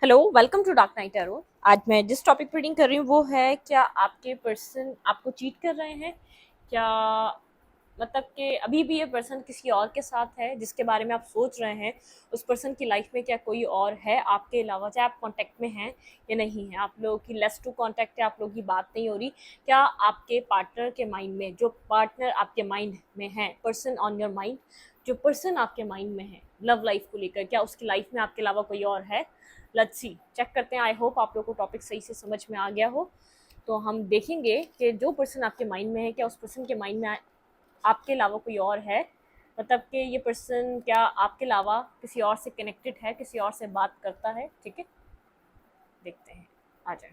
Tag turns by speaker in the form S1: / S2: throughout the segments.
S1: Hello, welcome to dark night tarot. आज मैं जिस टॉपिक पर रीडिंग कर रही हूँ वो है, क्या आपके पर्सन आपको चीट कर रहे हैं? क्या मतलब कि अभी भी ये पर्सन किसी और के साथ है जिसके बारे में आप सोच रहे हैं? उस पर्सन की लाइफ में क्या कोई और है आपके अलावा, चाहे आप कांटेक्ट में हैं या नहीं है? आप लोगों की लेस टू कांटेक्ट है, आप लोगों की बात नहीं हो रही। क्या आपके पार्टनर के माइंड में, जो पार्टनर आपके माइंड में है, पर्सन ऑन योर माइंड, जो पर्सन आपके माइंड में है लव लाइफ को लेकर, क्या उसकी लाइफ में आपके अलावा कोई और है? लेट्स सी, चेक करते हैं। आई होप आप लोग को टॉपिक सही से समझ में आ गया हो। तो हम देखेंगे कि जो पर्सन आपके माइंड में है, क्या उस पर्सन के माइंड में आपके अलावा कोई और है? मतलब कि ये पर्सन क्या आपके अलावा किसी और से कनेक्टेड है, किसी और से बात करता है? ठीक है, देखते हैं। आ जाए,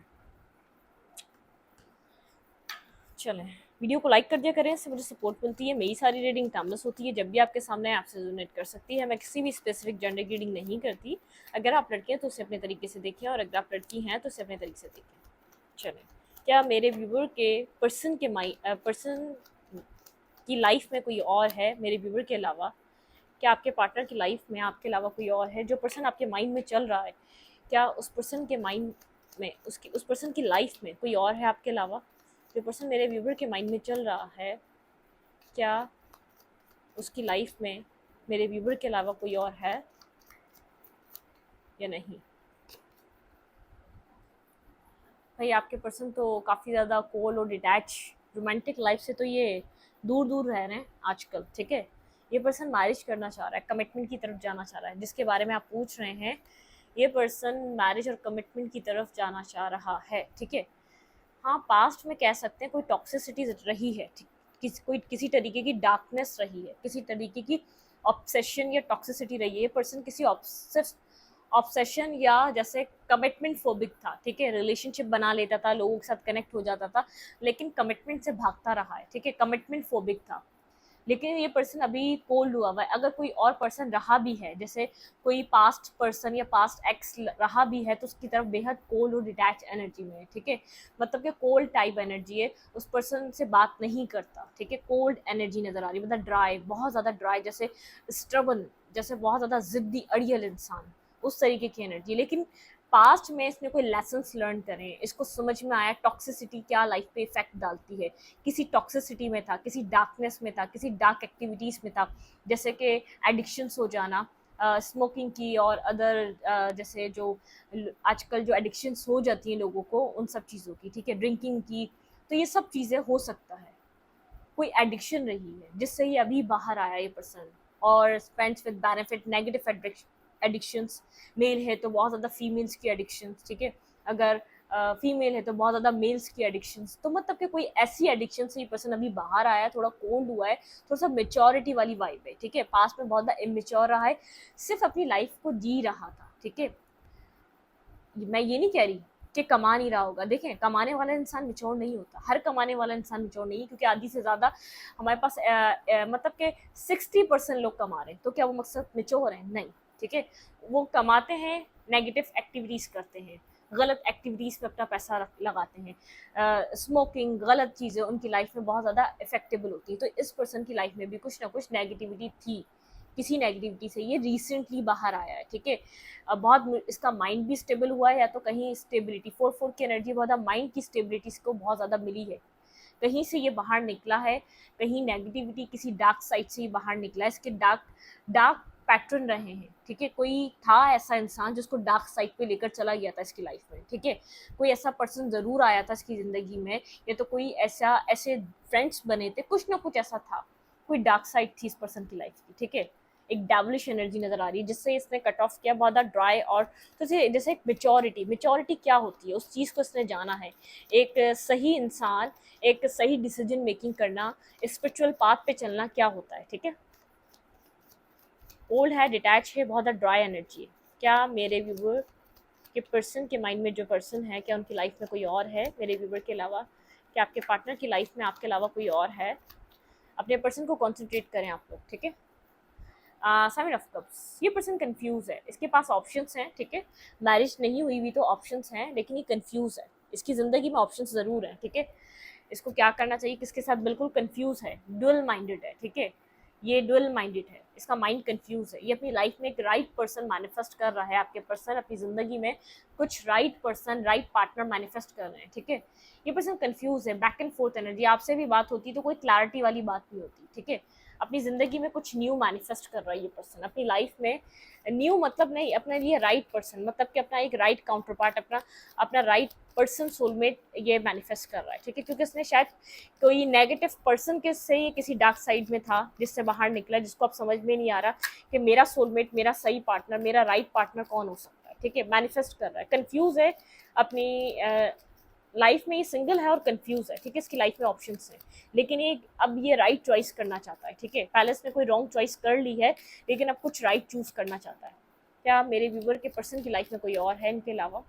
S1: चलें। वीडियो को लाइक कर दिया करें, इससे मुझे सपोर्ट मिलती है। मेरी सारी रीडिंग टाइमलेस होती है, जब भी आपके सामने आपसे रेजोनेट कर सकती है। मैं किसी भी स्पेसिफिक जेंडर की रीडिंग नहीं करती। अगर आप लड़के हैं तो उसे अपने तरीके से देखें, और अगर आप लड़की हैं तो उसे अपने तरीके से देखें। चलें, क्या मेरे व्यूवर के पर्सन की लाइफ में कोई और है मेरे व्यूवर के अलावा? क्या आपके पार्टनर की लाइफ में आपके अलावा कोई और है? जो पर्सन आपके माइंड में चल रहा है, क्या उस पर्सन के माइंड में, उस पर्सन की लाइफ में कोई और है आपके अलावा? जो पर्सन मेरे व्यूवर के माइंड में चल रहा है, क्या उसकी लाइफ में मेरे व्यूवर के अलावा कोई और है या नहीं? भाई, आपके पर्सन तो काफ़ी ज़्यादा कोल्ड और डिटैच, रोमांटिक लाइफ से तो ये दूर दूर रह रहे हैं आजकल। ठीक है, ये पर्सन मैरिज करना चाह रहा है, कमिटमेंट की तरफ जाना चाह रहा है। जिसके बारे में आप पूछ रहे हैं, ये पर्सन मैरिज और कमिटमेंट की तरफ जाना चाह रहा है। ठीक है, हाँ, पास्ट में कह सकते हैं कोई टॉक्सिसिटी रही है, कोई किसी तरीके की डार्कनेस रही है, किसी तरीके की ऑब्सेशन या टॉक्सिसिटी रही है। ये पर्सन किसी ऑब्सेशन या जैसे कमिटमेंट फोबिक था। ठीक है, रिलेशनशिप बना लेता था, लोगों के साथ कनेक्ट हो जाता था, लेकिन कमिटमेंट से भागता रहा है। ठीक है, कमिटमेंट फोबिक था। लेकिन ये पर्सन अभी कोल्ड हुआ हुआ है। अगर कोई और पर्सन रहा भी है, जैसे कोई पास्ट पर्सन या पास्ट एक्स रहा भी है, तो उसकी तरफ बेहद कोल्ड और डिटैच एनर्जी में है। ठीक है, मतलब कि कोल्ड टाइप एनर्जी है, उस पर्सन से बात नहीं करता। ठीक है, कोल्ड एनर्जी नज़र आ रही है, मतलब ड्राई, बहुत ज़्यादा ड्राई, जैसे स्ट्रबन, जैसे बहुत ज़्यादा ज़िद्दी अड़ियल इंसान, उस तरीके की एनर्जी। लेकिन पास्ट में इसने कोई लेसन्स लर्न करें, इसको समझ में आया टॉक्सिसिटी क्या लाइफ पे इफेक्ट डालती है। किसी टॉक्सिसिटी में था, किसी डार्कनेस में था, किसी डार्क एक्टिविटीज़ में था, जैसे कि एडिक्शंस हो जाना, स्मोकिंग की और अदर जैसे जो आजकल जो एडिक्शंस हो जाती हैं लोगों को, उन सब चीज़ों की। ठीक है, ड्रिंकिंग की, तो ये सब चीज़ें हो सकता है कोई एडिक्शन रही है जिससे ये अभी बाहर आया ये पर्सन। और spends with benefit negative addictions. Male है तो बहुत ज़्यादा फीमेल्स की एडिक्शंस। ठीक है, अगर फीमेल है तो बहुत ज़्यादा मेल्स की एडिक्शंस। तो मतलब कि कोई ऐसी एडिक्शन से ये पर्सन अभी बाहर आया है, थोड़ा कोल्ड हुआ है, थोड़ा सा मेच्योरिटी वाली वाइब है। ठीक है, पास्ट में बहुत ज़्यादा इमेच्योर रहा है, सिर्फ अपनी लाइफ को जी रहा था। ठीक है, मैं ये नहीं कह रही कि कमा नहीं रहा होगा। देखें, कमाने वाला इंसान मिच्योर नहीं होता, हर कमाने वाला इंसान मिच्योर नहीं है, क्योंकि आधी से ज़्यादा हमारे पास मतलब कि 60% लोग कमा रहे हैं, तो क्या वो मकसद मिच्योर है? नहीं। ठीक है, वो कमाते हैं, नेगेटिव एक्टिविटीज़ करते हैं, गलत एक्टिविटीज़ पे अपना पैसा लगाते हैं। स्मोकिंग, गलत चीज़ें उनकी लाइफ में बहुत ज़्यादा इफेक्टेबल होती है। तो इस पर्सन की लाइफ में भी कुछ ना कुछ नेगेटिविटी थी, किसी नेगेटिविटी से ये रिसेंटली बाहर आया है। ठीक है, बहुत इसका माइंड भी स्टेबल हुआ है, या तो कहीं स्टेबिलिटी, 4-4 की एनर्जी बहुत ज़्यादा माइंड की स्टेबिलिटी इसको बहुत ज़्यादा मिली है, कहीं से ये बाहर निकला है, कहीं नेगेटिविटी किसी डार्क साइड से ही बाहर निकला है। इसके डार्क डार्क पैटर्न रहे हैं। ठीक है, कोई था ऐसा इंसान जिसको डार्क साइड पे लेकर चला गया था इसकी लाइफ में। ठीक है, कोई ऐसा पर्सन ज़रूर आया था इसकी ज़िंदगी में, या तो कोई ऐसे फ्रेंड्स बने थे, कुछ ना कुछ ऐसा था, कोई डार्क साइड थी इस पर्सन की लाइफ की। ठीक है, एक डेविलिश एनर्जी नज़र आ रही है जिससे इसने कट ऑफ किया, बहुत ज़्यादा ड्राई। और तो जैसे एक मेच्योरिटी क्या होती है, उस चीज़ को इसने जाना है। एक सही इंसान, एक सही डिसीजन मेकिंग करना, स्पिरिचुअल पाथ पे चलना क्या होता है। ठीक है, ओल्ड है, डिटैच है, बहुत ज़्यादा ड्राई एनर्जी है। क्या मेरे व्यूवर के पर्सन के माइंड में जो पर्सन है, क्या उनकी लाइफ में कोई और है मेरे व्यूवर के अलावा? क्या आपके पार्टनर की लाइफ में आपके अलावा कोई और है? अपने पर्सन को कॉन्सेंट्रेट करें आप लोग। ठीक है, सेवन ऑफ कप्स, ये पर्सन कंफ्यूज है, इसके पास ऑप्शंस हैं। ठीक है, मैरिज नहीं हुई भी तो ऑप्शंस हैं, लेकिन ये कंफ्यूज है, इसकी ज़िंदगी में ऑप्शंस ज़रूर हैं। ठीक है, इसको क्या करना चाहिए, किसके साथ, बिल्कुल कंफ्यूज है, डुअल माइंडेड है। ठीक है, ये डुअल माइंडेड है, इसका माइंड कंफ्यूज है, ये अपनी लाइफ में एक राइट पर्सन मैनिफेस्ट कर रहा है, आपके पर्सन अपनी ज़िंदगी में कुछ right person right partner manifest कर रहे हैं, ठीक है। ये पर्सन कंफ्यूज है, बैक एंड फोर्थ एनर्जी, आपसे भी बात होती है तो कोई क्लैरिटी वाली बात नहीं होती, ठीक है। अपनी ज़िंदगी में कुछ न्यू मैनिफेस्ट कर रहा है ये पर्सन अपनी लाइफ में। न्यू मतलब नहीं, अपने लिए राइट पर्सन, मतलब कि अपना एक राइट काउंटर पार्ट, अपना अपना राइट पर्सन सोलमेट ये मैनिफेस्ट कर रहा है, ठीक है। क्योंकि उसने शायद कोई नेगेटिव पर्सन के से ये किसी डार्क साइड में था जिससे बाहर निकला, जिसको अब समझ में नहीं आ रहा कि मेरा सोलमेट, मेरा सही पार्टनर, मेरा राइट पार्टनर कौन हो सकता है, ठीक है। मैनिफेस्ट कर रहा है, कंफ्यूज है अपनी लाइफ में, ये सिंगल है और कंफ्यूज है, ठीक है। इसकी लाइफ में ऑप्शंस हैं, लेकिन ये अब ये राइट चॉइस करना चाहता है, ठीक है। पहले इसने कोई रॉन्ग चॉइस कर ली है, लेकिन अब कुछ राइट चूज करना चाहता है। क्या मेरे व्यूवर के पर्सन की लाइफ में कोई और है इनके अलावा?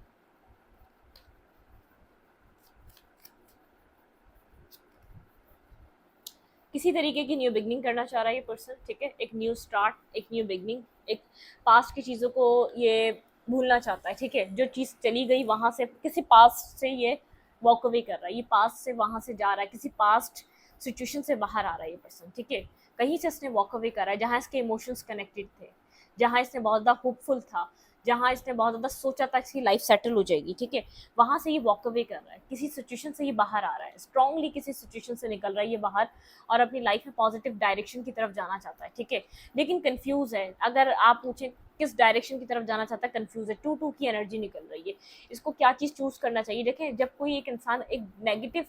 S1: किसी तरीके की न्यू बिगनिंग करना चाह रहा है ये पर्सन, ठीक है। एक न्यू स्टार्ट, एक न्यू बिगनिंग, एक पास्ट की चीज़ों को ये भूलना चाहता है, ठीक है। जो चीज़ चली गई वहाँ से, किसी पास्ट से ये वॉक अवे कर रहा है, ये पास्ट से वहाँ से जा रहा है, किसी पास्ट सिचुएशन से बाहर आ रहा है ये पर्सन, ठीक है। कहीं से इसने वॉक अवे करा है जहाँ इसके इमोशंस कनेक्टेड थे, जहाँ इसने बहुत ज़्यादा होपफुल था, जहाँ इसने बहुत ज़्यादा सोचा था इसकी लाइफ सेटल हो जाएगी, ठीक है। वहाँ से ये वॉक अवे कर रहा है, किसी सिचुएशन से ये बाहर आ रहा है, स्ट्रांगली किसी सिचुएशन से निकल रहा है ये बाहर, और अपनी लाइफ में पॉजिटिव डायरेक्शन की तरफ जाना चाहता है, ठीक है। लेकिन कंफ्यूज है, अगर आप पूछें किस डायरेक्शन की तरफ जाना चाहता है, कंफ्यूज है, 2-2 की एनर्जी निकल रही है, इसको क्या चीज़ चूज करना चाहिए। देखें, जब कोई एक इंसान एक नेगेटिव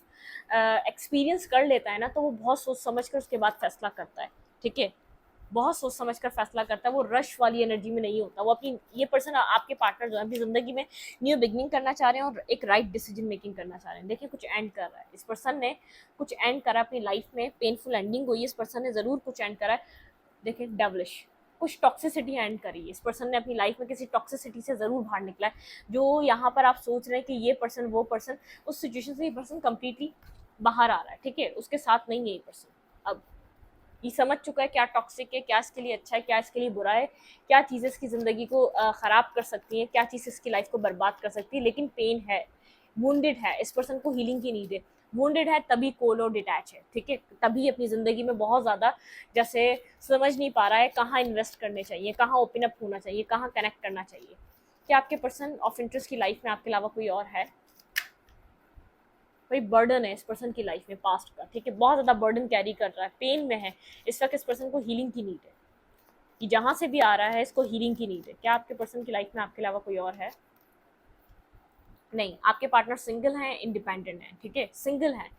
S1: एक्सपीरियंस कर लेता है ना, तो वो बहुत सोच समझ कर उसके बाद फैसला करता है, ठीक है। बहुत सोच समझ कर फैसला करता है, वो रश वाली एनर्जी में नहीं होता। वो अपनी, ये पर्सन आपके पार्टनर जो है अपनी ज़िंदगी में न्यू बिगनिंग करना चाह रहे हैं और एक राइट डिसीजन मेकिंग करना चाह रहे हैं। देखिए, कुछ एंड कर रहा है इस पर्सन ने, कुछ एंड करा अपनी लाइफ में, पेनफुल एंडिंग हुई, इस पर्सन ने ज़रूर कुछ एंड करा है। देखिए, डेवलिश, कुछ टॉक्सिसिटी एंड करी है इस पर्सन ने अपनी लाइफ में, किसी टॉक्सिसिटी से ज़रूर बाहर निकला है। जो यहाँ पर आप सोच रहे हैं कि ये पर्सन वो पर्सन, उस सिचुएशन से ये पर्सन कम्प्लीटली बाहर आ रहा है, ठीक है। उसके साथ नहीं है ये पर्सन। अब ये समझ चुका है क्या टॉक्सिक है, क्या इसके लिए अच्छा है, क्या इसके लिए बुरा है, क्या चीज़ें इसकी ज़िंदगी को ख़राब कर सकती हैं, क्या चीज़ इसकी लाइफ को बर्बाद कर सकती है। लेकिन पेन है, वुंडेड है, इस पर्सन को हीलिंग की नीड है। वुंडेड है तभी कोल और डिटैच है, ठीक है। तभी अपनी ज़िंदगी में बहुत ज़्यादा जैसे समझ नहीं पा रहा है कहाँ इन्वेस्ट करने चाहिए, कहाँ ओपन अप होना चाहिए, कहाँ कनेक्ट करना चाहिए। क्या आपके पर्सन ऑफ इंटरेस्ट की लाइफ में आपके अलावा कोई और है? कोई बर्डन है इस पर्सन की लाइफ में पास्ट का, ठीक है। बहुत ज़्यादा बर्डन कैरी कर रहा है, पेन में है इस वक्त, इस पर्सन को हीलिंग की नीड है। कि जहाँ से भी आ रहा है इसको हीलिंग की नीड है। क्या आपके पर्सन की लाइफ में आपके अलावा कोई और है? नहीं, आपके पार्टनर सिंगल हैं, इंडिपेंडेंट हैं, ठीक है, सिंगल हैं।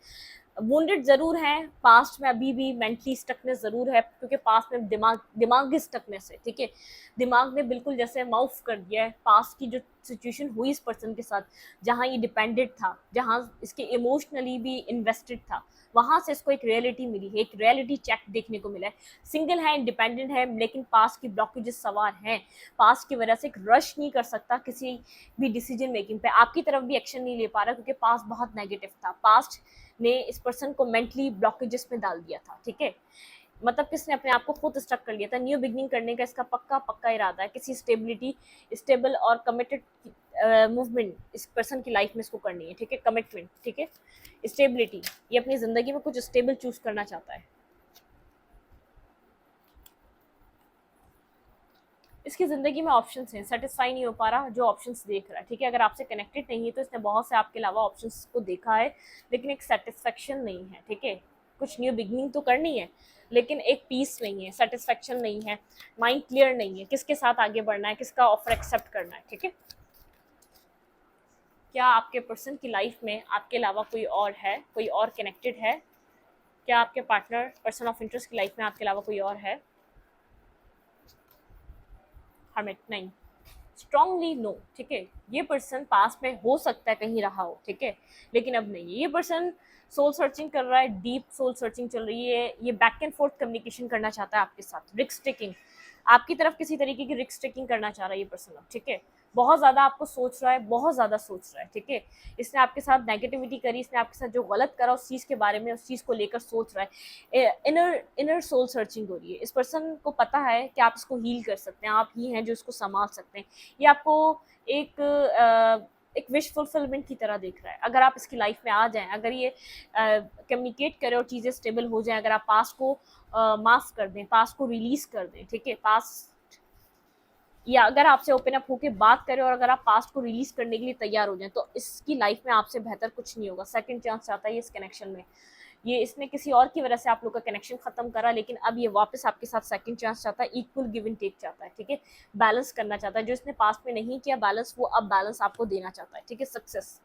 S1: वुंडेड ज़रूर हैं, पास्ट में अभी भी मेंटली स्टकनेस ज़रूर है, क्योंकि पास्ट में दिमागी स्टकनेस है, ठीक है। दिमाग ने बिल्कुल जैसे माउफ कर दिया है पास्ट की जो सिचुएशन हुई इस पर्सन के साथ, जहाँ ये डिपेंडेंट था, जहाँ इसके इमोशनली भी इन्वेस्टेड था, वहाँ से इसको एक रियलिटी मिली है, एक रियलिटी चेक देखने को मिला है। सिंगल है, इंडिपेंडेंट है, लेकिन पास्ट की ब्लॉकेजेस सवार हैं। पास्ट की वजह से एक रश नहीं कर सकता किसी भी डिसीजन मेकिंग पे, आपकी तरफ भी एक्शन नहीं ले पा रहा, क्योंकि पास्ट बहुत नेगेटिव था। पास्ट ने इस पर्सन को मेंटली ब्लॉकेजेस में डाल दिया था, ठीक है। मतलब किसने अपने आप को खुद स्टक कर लिया था। न्यू बिगनिंग करने का इसका पक्का पक्का इरादा है, किसी स्टेबल और कमिटेड मूवमेंट इस पर्सन की लाइफ में इसको करनी है, ठीक है। कमिटमेंट, ठीक है, स्टेबिलिटी, ये अपनी ज़िंदगी में कुछ स्टेबल चूज करना चाहता है। इसकी ज़िंदगी में ऑप्शंस हैं, सेटिस्फाई नहीं हो पा रहा जो ऑप्शंस देख रहा है, ठीक है। अगर आपसे कनेक्टेड नहीं है तो इसने बहुत से आपके अलावा ऑप्शंस को देखा है, लेकिन एक सेटिस्फेक्शन नहीं है, ठीक है। कुछ न्यू बिगनिंग तो करनी है, लेकिन एक पीस नहीं है, सेटिस्फेक्शन नहीं है, माइंड क्लियर नहीं है, किसके साथ आगे बढ़ना है, किसका ऑफर एक्सेप्ट करना है, ठीक है। क्या आपके पर्सन की लाइफ में आपके अलावा कोई और है, कोई और कनेक्टेड है? क्या आपके पार्टनर, पर्सन ऑफ इंटरेस्ट की लाइफ में आपके अलावा कोई और है? हर्मिट, नहीं, स्ट्रांगली नो, ठीक है। ये पर्सन पास्ट में हो सकता है कहीं रहा हो, ठीक है, लेकिन अब नहीं। ये पर्सन सोल सर्चिंग कर रहा है, डीप सोल सर्चिंग चल रही है, ये बैक एंड फोर्थ कम्युनिकेशन करना चाहता है आपके साथ, रिस्क टेकिंग, आपकी तरफ किसी तरीके की रिस्क टेकिंग करना चाह रहा है ये पर्सन, ठीक है। बहुत ज़्यादा आपको सोच रहा है, बहुत ज़्यादा सोच रहा है, ठीक है। इसने आपके साथ नेगेटिविटी करी, इसने आपके साथ जो गलत करा उस चीज़ के बारे में, उस चीज़ को लेकर सोच रहा है। इनर सोल सर्चिंग हो रही है। इस पर्सन को पता है कि आप इसको हील कर सकते हैं, आप ही हैं जो इसको संभाल सकते हैं। ये आपको एक एक विश फुलफिलमेंट की तरह देख रहा है। अगर आप इसकी लाइफ में आ जाएं, अगर ये कम्युनिकेट करें और चीज़ें स्टेबल हो जाएं, अगर आप पास्ट को माफ़ कर दें, पास्ट को रिलीज कर दें, ठीक है, पास्ट, या अगर आपसे ओपन अप होकर बात करें और अगर आप पास्ट को रिलीज करने के लिए तैयार हो जाएं, तो इसकी लाइफ में आपसे बेहतर कुछ नहीं होगा। सेकंड चांस चाहता है ये इस कनेक्शन में। ये इसने किसी और की वजह से आप लोग का कनेक्शन खत्म करा, लेकिन अब ये वापस आपके साथ सेकंड चांस चाहता है, इक्वल गिव एंड टेक चाहता है, ठीक है, बैलेंस करना चाहता है। जो इसने पास्ट में नहीं किया बैलेंस, वो अब बैलेंस आपको देना चाहता है, ठीक है। सक्सेस,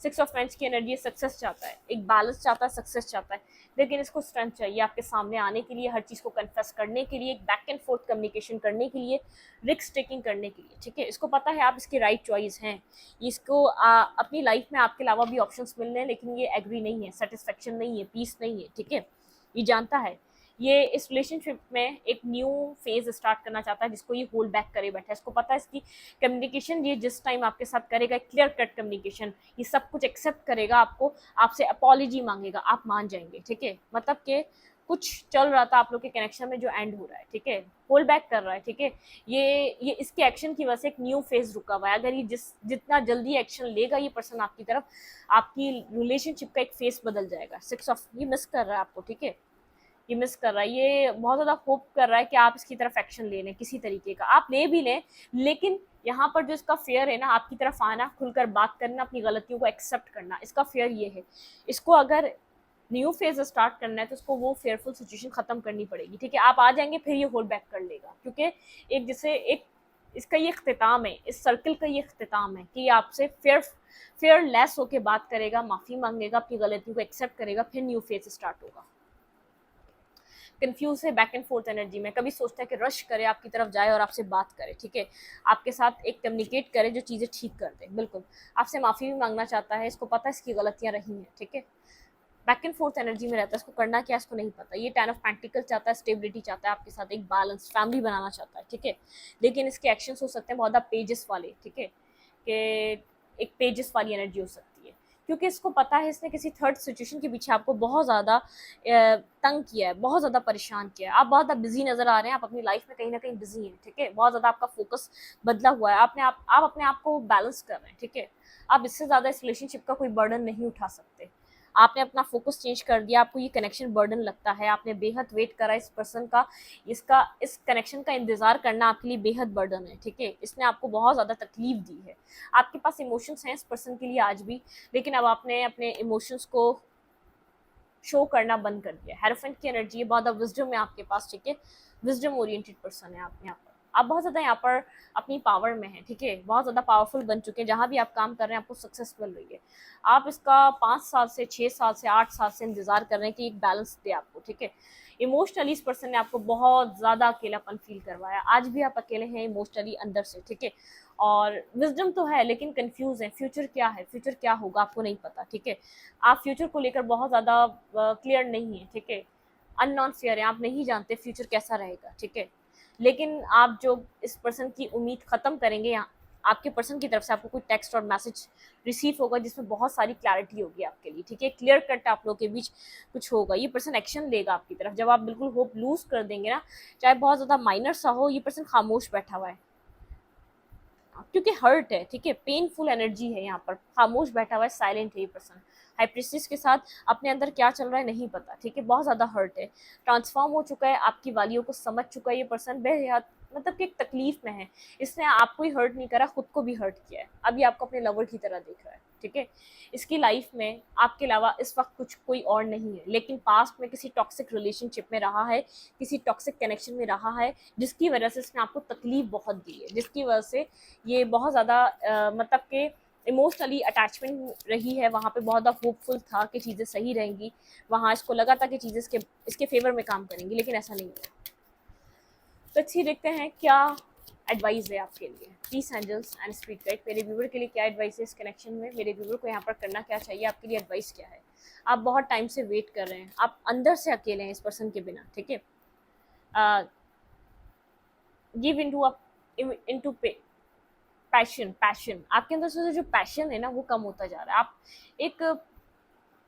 S1: सिक्स ऑफ पेंस की एनर्जी सक्सेस चाहता है, एक बैलेंस चाहता है, सक्सेस चाहता है, लेकिन इसको स्ट्रेंथ चाहिए आपके सामने आने के लिए, हर चीज़ को कन्फेस करने के लिए, एक बैक एंड फोर्थ कम्युनिकेशन करने के लिए, रिस्क टेकिंग करने के लिए, ठीक है। इसको पता है आप इसकी राइट चॉइस हैं, इसको अपनी लाइफ में आपके अलावा भी ऑप्शंस मिल रहे हैं, लेकिन ये एग्री नहीं है, सेटिस्फेक्शन नहीं है, पीस नहीं है, ठीक है। ये जानता है ये इस रिलेशनशिप में एक न्यू फेज स्टार्ट करना चाहता है, जिसको ये होल्ड बैक करे बैठा है। इसको पता है इसकी कम्युनिकेशन ये जिस टाइम आपके साथ करेगा, क्लियर कट कम्युनिकेशन, ये सब कुछ एक्सेप्ट करेगा, आपको आपसे अपॉलॉजी मांगेगा, आप मान जाएंगे, ठीक है। मतलब कि कुछ चल रहा था आप लोग के कनेक्शन में जो एंड हो रहा है, ठीक है, होल्ड बैक कर रहा है, ठीक है। ये इसके एक्शन की वजह से एक न्यू फेज रुका हुआ है। अगर ये जितना जल्दी एक्शन लेगा ये पर्सन आपकी तरफ, आपकी रिलेशनशिप का एक फेस बदल जाएगा। सिक्स ऑफ, ये मिस कर रहा है आपको, ठीक है, ये मिस कर रहा है, ये बहुत ज़्यादा होप कर रहा है कि आप इसकी तरफ एक्शन ले लें, किसी तरीके का आप ले भी लें, लेकिन यहाँ पर जो इसका फेयर है ना, आपकी तरफ आना, खुलकर बात करना, अपनी गलतियों को एक्सेप्ट करना, इसका फेयर ये है। इसको अगर न्यू फेज स्टार्ट करना है तो उसको वो फेयरफुल सिचुएशन खत्म करनी पड़ेगी, ठीक है। आप आ जाएंगे फिर ये होल्ड बैक कर लेगा, क्योंकि एक जैसे एक इसका ये इख्तिताम है, इस सर्कल का ये इख्तिताम है कि ये आपसे फेयरलेस होकर बात करेगा, माफ़ी मांगेगा, अपनी गलतियों को एक्सेप्ट करेगा, फिर न्यू फेज स्टार्ट होगा। कंफ्यूज है बैक एंड फोर्थ एनर्जी में, कभी सोचता है कि रश करे, आपकी तरफ जाए और आपसे बात करे, ठीक है, आपके साथ एक कम्युनिकेट करे जो चीज़ें ठीक कर दे, बिल्कुल आपसे माफ़ी भी मांगना चाहता है, इसको पता है इसकी गलतियाँ रही हैं, ठीक है। बैक एंड फोर्थ एनर्जी में रहता है, इसको करना क्या इसको नहीं पता। ये 10 ऑफ पेंटिकल चाहता है, स्टेबिलिटी चाहता है, आपके साथ एक बैलेंस फैमिली बनाना चाहता है, ठीक है, लेकिन इसके एक्शंस हो सकते हैं बहुत ज़्यादा पेजेस वाले, ठीक है, कि एक पेजेस वाली एनर्जी हो सकती है, क्योंकि इसको पता है इसने किसी थर्ड सिचुएशन के पीछे आपको बहुत ज़्यादा तंग किया है, बहुत ज़्यादा परेशान किया है। आप बहुत ज़्यादा बिजी नज़र आ रहे हैं, आप अपनी लाइफ में कहीं ना कहीं बिजी हैं, ठीक है, बहुत ज़्यादा आपका फोकस बदला हुआ है, आप अपने आप को बैलेंस कर रहे हैं, ठीक है। आप इससे ज़्यादा इस रिलेशनशिप का कोई बर्डन नहीं उठा सकते। आपने अपना फोकस चेंज कर दिया, आपको ये कनेक्शन बर्डन लगता है, आपने बेहद वेट करा इस पर्सन का, इस कनेक्शन का इंतज़ार करना आपके लिए बेहद बर्डन है, ठीक है। इसने आपको बहुत ज़्यादा तकलीफ दी है, आपके पास इमोशंस हैं इस पर्सन के लिए आज भी, लेकिन अब आपने अपने इमोशंस को शो करना बंद कर दिया। हेरोफेंट की एनर्जी है, बहुत ज़्यादा विजडम है आपके पास, ठीक है, विजडम ओरिएंटेड पर्सन है आप यहाँ पर। आप बहुत ज़्यादा यहाँ पर अपनी पावर में हैं, ठीक है, बहुत ज़्यादा पावरफुल बन चुके हैं, जहाँ भी आप काम कर रहे हैं आपको सक्सेस मिल रही है। आप इसका 5 साल से 6 साल से 8 साल से इंतजार कर रहे हैं कि एक बैलेंस दे आपको, ठीक है। इमोशनली इस पर्सन ने आपको बहुत ज़्यादा अकेलापन फील करवाया, आज भी आप अकेले हैं इमोशनली अंदर से, ठीक है। और विजडम तो है लेकिन कंफ्यूज है, फ्यूचर क्या है, फ्यूचर क्या होगा आपको नहीं पता, ठीक है। आप फ्यूचर को लेकर बहुत ज़्यादा क्लियर नहीं है, ठीक है, अननोन फेयर है, आप नहीं जानते फ्यूचर कैसा रहेगा, ठीक है। लेकिन आप जो इस पर्सन की उम्मीद ख़त्म करेंगे, यहाँ आपके पर्सन की तरफ से आपको कोई टेक्स्ट और मैसेज रिसीव होगा जिसमें बहुत सारी क्लैरिटी होगी आपके लिए, ठीक है, क्लियर कट आप लोग के बीच कुछ होगा। ये पर्सन एक्शन लेगा आपकी तरफ, जब आप बिल्कुल होप लूज कर देंगे ना, चाहे बहुत ज़्यादा माइनर सा हो, ये पर्सन खामोश बैठा हुआ है क्योंकि हर्ट है, ठीक है, पेनफुल एनर्जी है, यहाँ पर खामोश बैठा हुआ है, साइलेंट है ये पर्सन। हाई प्रीस्टेस के साथ अपने अंदर क्या चल रहा है नहीं पता, ठीक है, बहुत ज़्यादा हर्ट है, ट्रांसफॉर्म हो चुका है, आपकी वालियों को समझ चुका है ये पर्सन, बेहद मतलब कि एक तकलीफ में है। इसने आपको ही हर्ट नहीं करा, खुद को भी हर्ट किया है, अभी आपको अपने लवर की तरह देख रहा है, ठीक है। इसकी लाइफ में आपके अलावा इस वक्त कुछ कोई और नहीं है, लेकिन पास्ट में किसी टॉक्सिक रिलेशनशिप में रहा है, किसी टॉक्सिक कनेक्शन में रहा है, जिसकी वजह से इसने आपको तकलीफ बहुत दी है, जिसकी वजह से ये बहुत ज़्यादा मतलब कि इमोशनली अटैचमेंट रही है, वहाँ पे बहुत ज़्यादा होपफुल था कि चीज़ें सही रहेंगी, वहाँ इसको लगा था कि चीज़ें इसके फेवर में काम करेंगी, लेकिन ऐसा नहीं हुआ। तो अच्छी देखते हैं क्या एडवाइस है आपके लिए, peace angels and spirit guide, मेरे व्यूवर के लिए क्या एडवाइस है इस कनेक्शन में, मेरे व्यूवर को यहाँ पर करना क्या चाहिए, आपके लिए एडवाइस क्या है। आप बहुत टाइम से वेट कर रहे हैं, आप अंदर से अकेले हैं इस पर्सन के बिना, ठीक है। गिव इनटू पैशन आपके अंदर से जो पैशन है ना वो कम होता जा रहा है। आप एक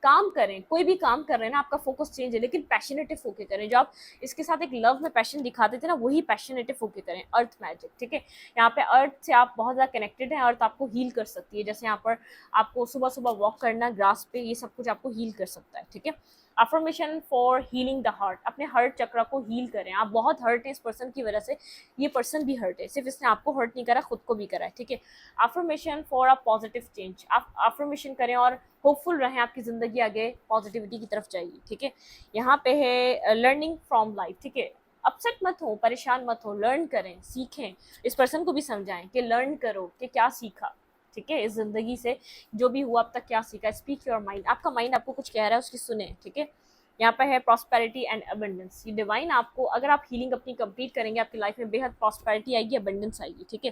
S1: काम करें, कोई भी काम कर रहे हैं ना, आपका फोकस चेंज है, लेकिन पैशनेटिव होके करें। जो आप इसके साथ एक लव में पैशन दिखाते थे ना, वही पैशनेटिव होके करें। अर्थ मैजिक, ठीक है, यहाँ पे अर्थ से आप बहुत ज़्यादा कनेक्टेड हैं, अर्थ आपको हील कर सकती है। जैसे यहाँ पर आपको सुबह सुबह वॉक करना ग्रास पे, ये सब कुछ आपको हील कर सकता है, ठीक है। Affirmation for healing the heart, अपने हार्ट चक्र को हील करें। आप बहुत हर्ट है इस पर्सन की वजह से, ये पर्सन भी हर्ट है, सिर्फ इसने आपको हर्ट नहीं करा, खुद को भी करा है, ठीक है। Affirmation for a positive change, आप अफर्मेशन करें और होपफुल रहें, आपकी ज़िंदगी आगे पॉजिटिविटी की तरफ जाएगी, ठीक है। यहाँ पे है लर्निंग फ्रॉम लाइफ, ठीक है। अपसेट मत हो, परेशान मत हो, लर्न करें, सीखें। इस पर्सन को भी समझाएं कि लर्न करो कि क्या सीखा, ठीक है, इस ज़िंदगी से जो भी हुआ अब तक क्या सीखा। स्पीक योर माइंड, आपका माइंड आपको कुछ कह रहा है, उसकी सुने, ठीक है। यहाँ पर है प्रॉस्पेरिटी एंड अबंडेंस, ये डिवाइन आपको, अगर आप हीलिंग अपनी कंप्लीट करेंगे, आपकी लाइफ में बेहद प्रॉस्पेरिटी आएगी, अबंडेंस आएगी, ठीक है।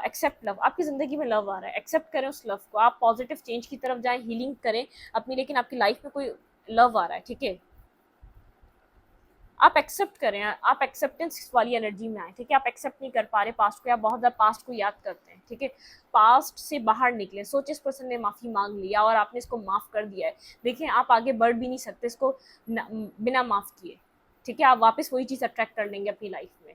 S1: एक्सेप्ट लव, आपकी ज़िंदगी में लव आ रहा है, एक्सेप्ट करें उस लव को, आप पॉजिटिव चेंज की तरफ जाएं, हीलिंग करें अपनी, लेकिन आपकी लाइफ में कोई लव आ रहा है, ठीक है, आप एक्सेप्ट करें, आप एक्सेप्टेंस वाली एनर्जी में आए, ठीक है। आप एक्सेप्ट नहीं कर पा रहे पास्ट को, या बहुत ज़्यादा पास्ट को याद करते हैं, ठीक है। पास्ट से बाहर निकले, सोचे इस पर्सन ने माफ़ी मांग लिया और आपने इसको माफ़ कर दिया है, देखिए आप आगे बढ़ भी नहीं सकते इसको बिना माफ़ किए, ठीक है। आप वापस वही चीज़ अट्रैक्ट कर लेंगे अपनी लाइफ में।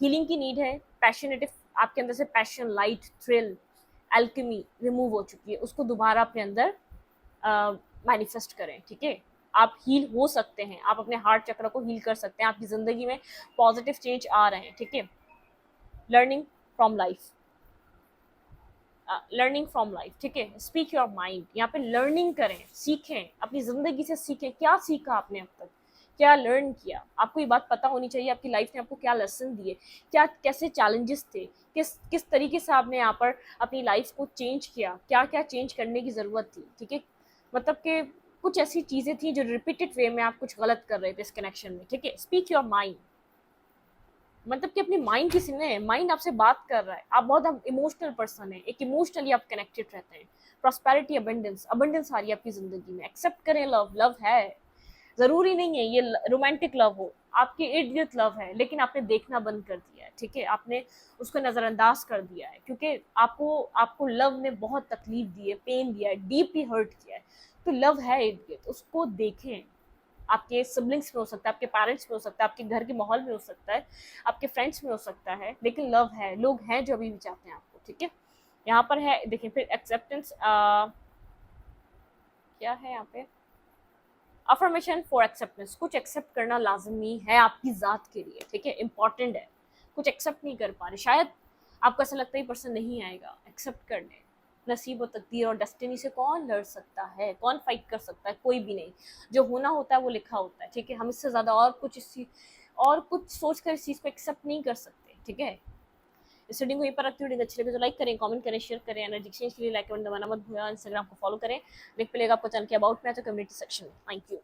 S1: हीलिंग की नीड है, पैशनेटिव, आपके अंदर से passion, light, thrill, alchemy remove हो चुकी है, उसको दोबारा अपने अंदर मैनिफेस्ट करें, ठीक है। आप हील हो सकते हैं, आप अपने हार्ट चक्र को हील कर सकते हैं, आपकी ज़िंदगी में पॉजिटिव चेंज आ रहे हैं, ठीक है। Learning from life, learning from life, ठीक है। स्पीक योर माइंड, यहाँ पे लर्निंग करें, सीखें, अपनी ज़िंदगी से सीखें, क्या सीखा आपने अब तक, क्या लर्न किया। आपको ये बात पता होनी चाहिए आपकी लाइफ ने आपको क्या लेसन दिए, क्या कैसे चैलेंजेस थे, किस तरीके से आपने यहाँ पर अपनी लाइफ को चेंज किया, क्या क्या चेंज करने की ज़रूरत थी, ठीक है। मतलब कि कुछ ऐसी चीज़ें थी जो रिपीटेड वे में आप कुछ गलत कर रहे थे इस कनेक्शन में, ठीक है। स्पीक योर माइंड, मतलब कि अपनी माइंड की सुने, माइंड आपसे बात कर रहा है, आप बहुत इमोशनल पर्सन है, एक इमोशनली आप कनेक्टेड रहते हैं। प्रॉस्पेरिटी, अबंडेंस, अबंडेंस आ रही है आपकी ज़िंदगी में। एक्सेप्ट करें लव, लव है, ज़रूरी नहीं है ये रोमांटिक लव हो, आपके इर्द गिर्द लव है, लेकिन आपने देखना बंद कर दिया है, ठीक है। आपने उसको नज़रअंदाज कर दिया है, क्योंकि आपको आपको लव ने बहुत तकलीफ दी है, पेन दिया है, डीपली हर्ट किया है। तो लव है इर्द गिर्द, उसको देखें। आपके सिबलिंग्स में हो सकता है, आपके पेरेंट्स में हो सकता है, आपके घर के माहौल में हो सकता है, आपके फ्रेंड्स में हो सकता है, लेकिन लव है, लोग हैं जो अभी भी चाहते हैं आपको, ठीक है। यहाँ पर है, देखिए फिर एक्सेप्टेंस, क्या है यहाँ पे, अफर्मेशन फॉर एक्सेप्टेंस, कुछ एक्सेप्ट करना लाजमी है आपकी ज़ात के लिए, ठीक है, इंपॉर्टेंट है। कुछ एक्सेप्ट नहीं कर पा रहे, शायद आपको ऐसा लगता है ये पर्सन नहीं आएगा, एक्सेप्ट कर लें। नसीब और तकदीर और डेस्टिनी से कौन लड़ सकता है, कौन फाइट कर सकता है, कोई भी नहीं। जो होना होता है वो लिखा होता है, ठीक है। हम इससे ज़्यादा और कुछ सोच कर इस चीज़ को एक्सेप्ट नहीं कर सकते, ठीक है। इस वीडियो को यहीं पर रखती हूँ, अच्छी लगे तो लाइक करें, कमेंट करें, शेयर करें। एनर्जी एक्सचेंज के लिए लाइक बटन दबाना मत भूलिएगा। इंस्टाग्राम को फॉलो करें, लिंक मिलेगा आपको चैनल के अबाउट में, तो कम्युनिटी सेक्शन में। Thank you.